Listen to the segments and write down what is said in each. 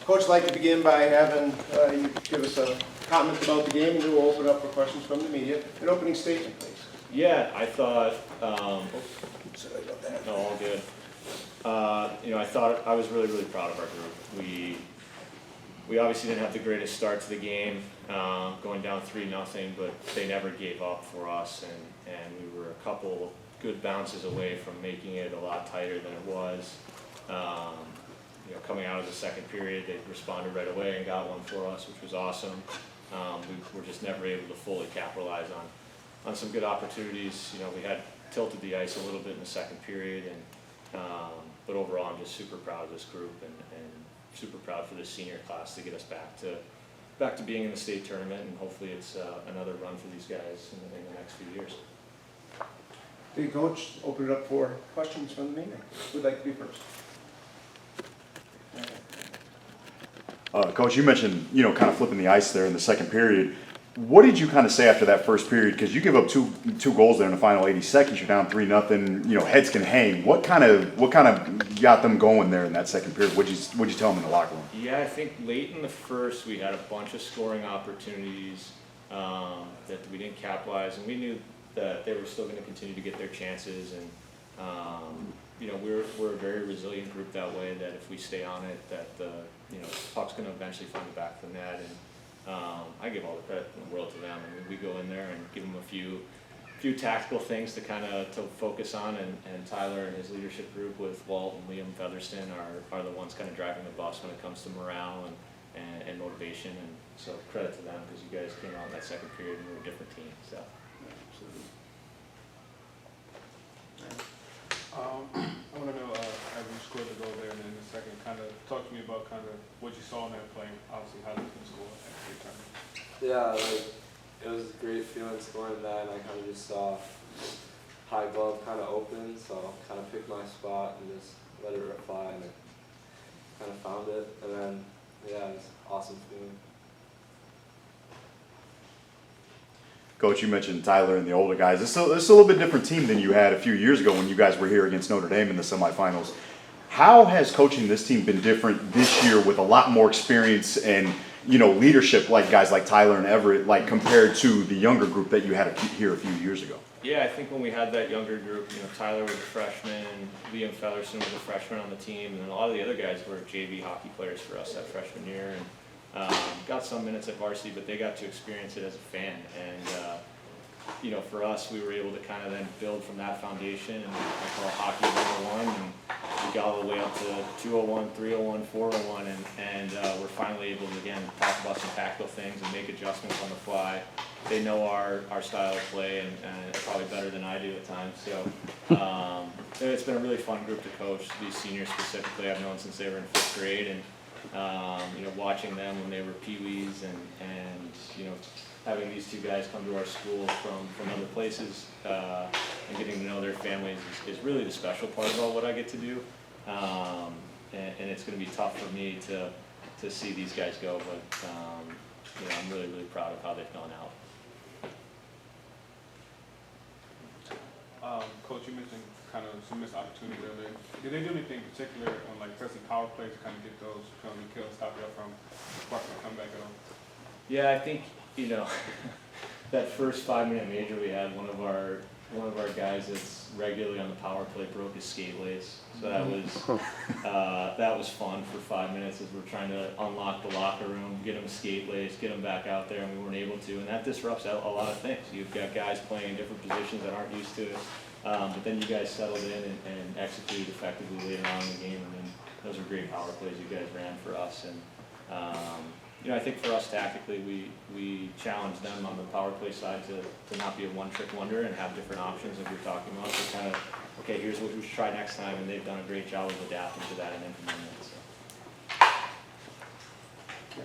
Coach, I'd like to begin by having you give us a comment about the game, and then we'll open up for questions from the media. An opening statement, please. Yeah, I thought, Sorry about that. no, all good. I thought I was really proud of our group. We obviously didn't have the greatest start to the game, going down 3-0, but they never gave up for us, and we were a couple good bounces away from making it a lot tighter than it was. Coming out of the second period, they responded right away and got one for us, which was awesome. We were just never able to fully capitalize on some good opportunities. We had tilted the ice a little bit in the second period, but overall, I'm just super proud of this group and super proud for this senior class to get us back to being in the state tournament, and hopefully it's another run for these guys in the next few years. Okay, Coach, open it up for questions from the media. Who'd like to be first? Coach, you mentioned, kind of flipping the ice there in the second period. What did you kind of say after that first period? Because you give up two goals there in the final 80 seconds. You're down 3-0. Heads can hang. What kind of got them going there in that second period? What'd you tell them in the locker room? Yeah, I think late in the first we had a bunch of scoring opportunities that we didn't capitalize, and we knew that they were still going to continue to get their chances. And we're a very resilient group that way. That if we stay on it, that the puck's going to eventually find the back of the net. And I give all the credit in the world to them. I mean, we go in there and give them a few tactical things to kind of focus on, and Tyler and his leadership group with Walt and Liam Featherston are the ones kind of driving the bus when it comes to morale and motivation. And so credit to them, because you guys came out in that second period and we were a different team. So. I want to know, as you scored the goal there and in the second, kind of talk to me about kind of what you saw in that play, obviously how you can score at the same time. Yeah, it was a great feeling scoring that, and I kind of just saw high glove kind of open, so kind of picked my spot and just let it fly, and I kind of found it, and then, yeah, it was an awesome feeling. Coach, you mentioned Tyler and the older guys. This is a little bit different team than you had a few years ago when you guys were here against Notre Dame in the semifinals. How has coaching this team been different this year with a lot more experience and leadership, like guys like Tyler and Everett, like compared to the younger group that you had here a few years ago? Yeah, I think when we had that younger group, Tyler was a freshman, Liam Featherston was a freshman on the team, and a lot of the other guys were JV hockey players for us that freshman year, and got some minutes at varsity, but they got to experience it as a fan. And for us, we were able to kind of then build from that foundation, and I call hockey 101, and we got all the way up to 201, 301, 401, and we're finally able to, again, talk about some tactical things and make adjustments on the fly. They know our style of play, and probably better than I do at times. So it's been a really fun group to coach. These seniors specifically, I've known since they were in 5th grade, and watching them when they were peewees, and having these two guys come to our school from other places and getting to know their families is really the special part about what I get to do. And it's going to be tough for me to see these guys go, but I'm really proud of how they've gone out. Coach, you mentioned kind of some missed opportunities earlier. Did they do anything particular on pressing power plays to kind of get those penalty kills, stop you up from sparking a comeback at all? Yeah, I think that first 5-minute major we had, one of our guys that's regularly on the power play broke his skate lace. So that was fun for 5 minutes as we're trying to unlock the locker room, get him a skate lace, get him back out there, and we weren't able to. And that disrupts a lot of things. You've got guys playing in different positions that aren't used to it. But then you guys settled in and executed effectively later on in the game, and then those are great power plays you guys ran for us. And I think for us tactically, we challenged them on the power play side to not be a one-trick wonder and have different options as you're talking about. So kind of, okay, here's what we should try next time, and they've done a great job of adapting to that and implementing it. So.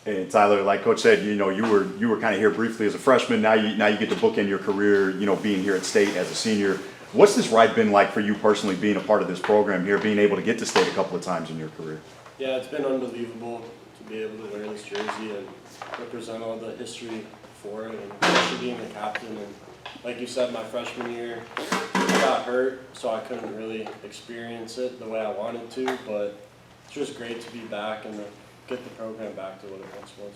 And Tyler, like Coach said, you were kind of here briefly as a freshman. Now you get to bookend your career, being here at State as a senior. What's this ride been like for you personally, being a part of this program here, being able to get to State a couple of times in your career? Yeah, it's been unbelievable to be able to wear this jersey and represent all the history for it, and especially being the captain. And like you said, my freshman year, I got hurt, so I couldn't really experience it the way I wanted to, but it's just great to be back and to get the program back to what it once was.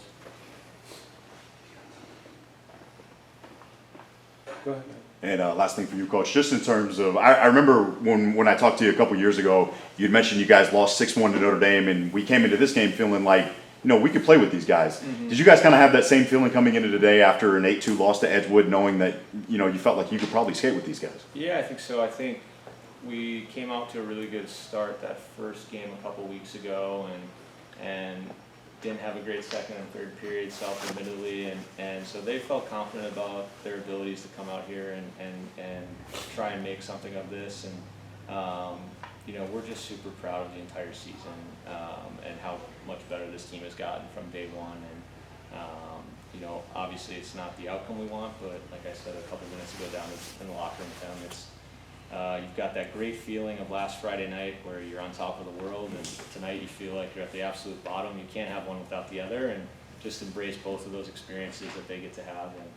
Go ahead. And last thing for you, Coach, just in terms of, I remember when I talked to you a couple years ago, you'd mentioned you guys lost 6-1 to Notre Dame, and we came into this game feeling like, we could play with these guys. Mm-hmm. Did you guys kind of have that same feeling coming into today after an 8-2 loss to Edgewood, knowing that, you felt like you could probably skate with these guys? Yeah, I think so. I think we came out to a really good start that first game a couple weeks ago, and didn't have a great second and third period, self-admittedly, and so they felt confident about their abilities to come out here and try and make something of this. And we're just super proud of the entire season and how much better this team has gotten from day one. And obviously it's not the outcome we want, but like I said a couple minutes ago down in the locker room with them, it's you've got that great feeling of last Friday night where you're on top of the world, and tonight you feel like you're at the absolute bottom. You can't have one without the other, and just embrace both of those experiences that they get to have. And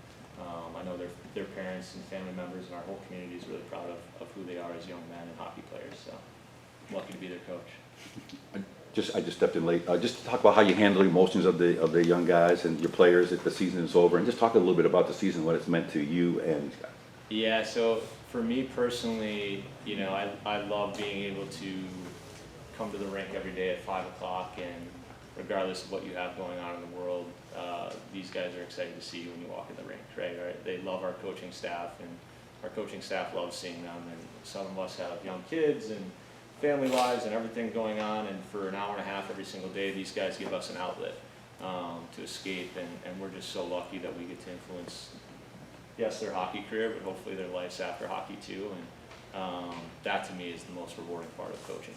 I know their parents and family members and our whole community is really proud of who they are as young men and hockey players. So I'm lucky to be their coach. I just stepped in late. Just talk about how you handle the emotions of the young guys and your players if the season is over, and just talk a little bit about the season, what it's meant to you and these guys. Yeah, so for me personally, I love being able to come to the rink every day at 5 o'clock, and regardless of what you have going on in the world, these guys are excited to see you when you walk in the rink, right? They love our coaching staff, and our coaching staff loves seeing them, and some of us have young kids and family lives and everything going on, and for an hour and a half every single day, these guys give us an outlet to escape, and we're just so lucky that we get to influence, yes, their hockey career, but hopefully their lives after hockey too, and that to me is the most rewarding part of coaching.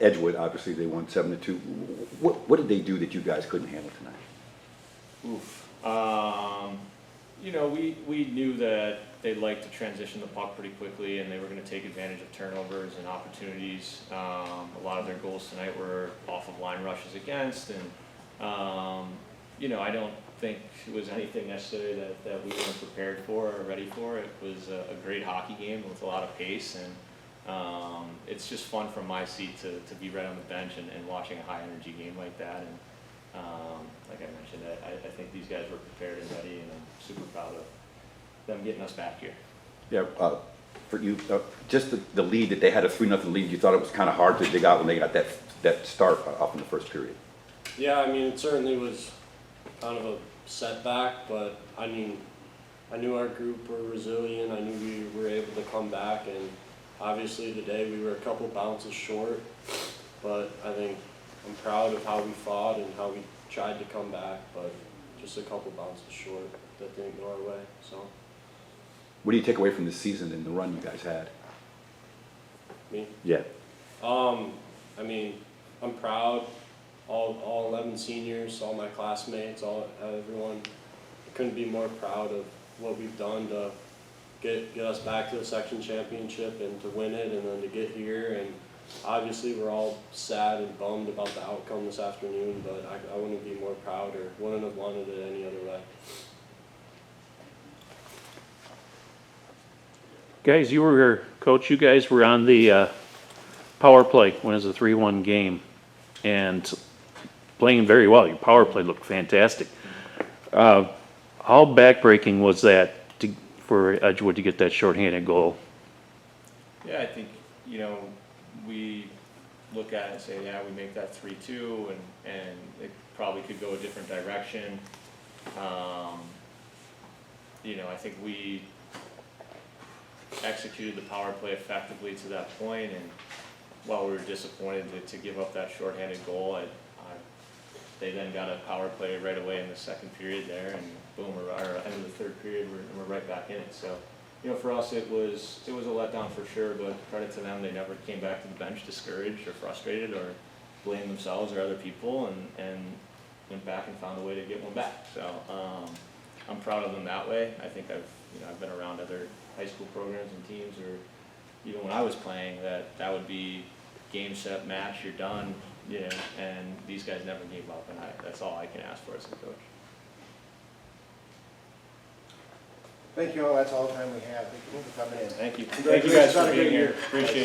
Edgewood, obviously, they won 7-2. What did they do that you guys couldn't handle tonight? Oof. We knew that they'd like to transition the puck pretty quickly, and they were going to take advantage of turnovers and opportunities. A lot of their goals tonight were off of line rushes against, and I don't think it was anything necessarily that we weren't prepared for or ready for. It was a great hockey game with a lot of pace, and it's just fun from my seat to be right on the bench and watching a high energy game like that. And like I mentioned, I think these guys were prepared and ready, and I'm super proud of them getting us back here. Yeah, for you, just the lead that they had, a 3-0 lead, you thought it was kind of hard to dig out when they got that start off in the first period. Yeah, I mean, it certainly was kind of a setback, but I knew our group were resilient. I knew we were able to come back, and obviously today we were a couple bounces short, but I think I'm proud of how we fought and how we tried to come back, but just a couple bounces short that didn't go our way. So, What do you take away from this season and the run you guys had? me, Yeah. I mean, I'm proud. All 11 seniors, all my classmates, everyone. I couldn't be more proud of what we've done to get us back to the section championship and to win it, and then to get here. And obviously we're all sad and bummed about the outcome this afternoon, but I wouldn't be more proud or wouldn't have wanted it any other way. Guys, Coach, you guys were on the power play when it was a 3-1 game, and playing very well. Your power play looked fantastic. How backbreaking was that for Edgewood to get that shorthanded goal? Yeah, I think, we look at it and say, yeah, we make that 3-2, and it probably could go a different direction. I think we executed the power play effectively to that point, and while we were disappointed to give up that shorthanded goal, they then got a power play right away in the second period there, and boom, end of the third period, we're right back in it. So, for us, it was a letdown for sure, but credit to them, they never came back to the bench discouraged or frustrated or blamed themselves or other people, and went back and found a way to get one back. So I'm proud of them that way. I think I've been around other high school programs and teams, or even when I was playing, that would be game, set, match, you're done, and these guys never gave up, and that's all I can ask for as a coach. Thank you all. That's all the time we have. Thank you for coming in. Thank you. Thank you guys for being here. Appreciate it.